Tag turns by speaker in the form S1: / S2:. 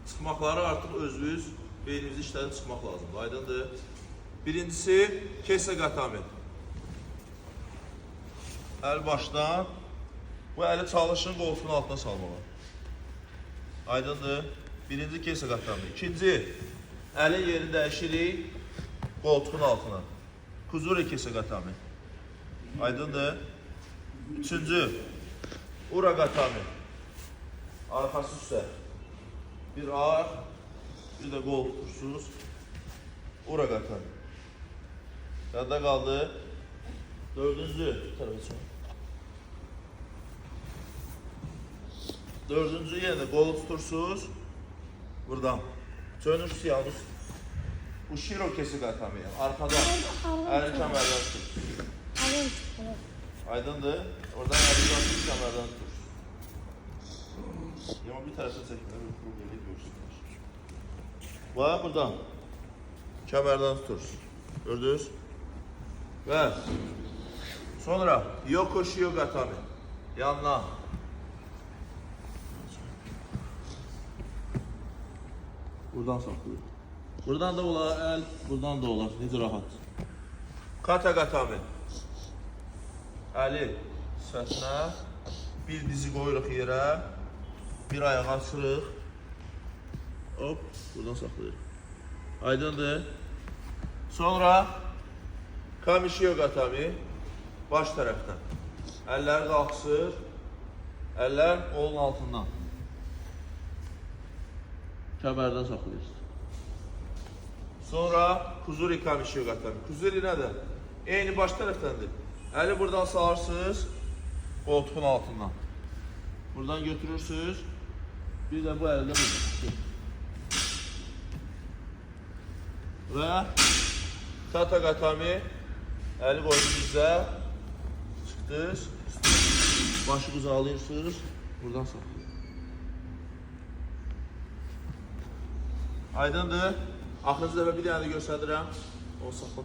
S1: Çıxmaqları artıq özünüz beyninizi işlədib çıxmaq lazımdır. Aydındır. Birincisi, kesa qatami. Əl başdan, bu əli çalışın qoltuğun altına salmalı. Aydındır. Birinci kesa qatami. İkinci, əlin yerini dəyişirik qoltuğun altına. Kuzuri kesa qatami. Aydındır. Üçüncü, ura qatami. Arxası üstə. Bir ağır, bir də qol tutursuz. Ura qatami. Yadda qaldı. Dördüncü, tərəfə çıxın. Dördüncü yenə qolu tutursuz. Buradan. Çönürsüz yalnız. Bu şiro kesi qatami. Arxadan. Əlini kəmərdən tutur. Aydındır. Oradan əlini tutur, kəmərdən tutur. Amma bir tərəfdən çəkmələr, bir problemi görürsünüz. Və buradan. Kəmərdən tuturuz. Gördünüz? Və sonra yoko shio qatami. Yandan. Buradan saxlayır. Buradan da olar əl, buradan da olar. Necə rahat. Kata qatami. Əli səthinə, bir dizi qoyuruq yerə, bir ayağı açırıq. Hop, buradan saxlayır. Aydındır. Sonra kamishio qatami baş tərəfdən. Əllər qalxsır, əllər qolun altından. Kəmərdən saxlayırsınız. Sonra kuzuri kamishio qatami. Kuzuri nədir? Eyni baş tərəfdəndir. Əli buradan salarsınız, qoltuğun altından. Buradan götürürsünüz, bir də bu əldə buradan. Və kata qatami, əli qoyun bizə, çıxdınız, başı uzalayırsınız, buradan saxlayın. Aydındır. Axırıncı dəfə bir dənə də göstədirəm. Onu saxla.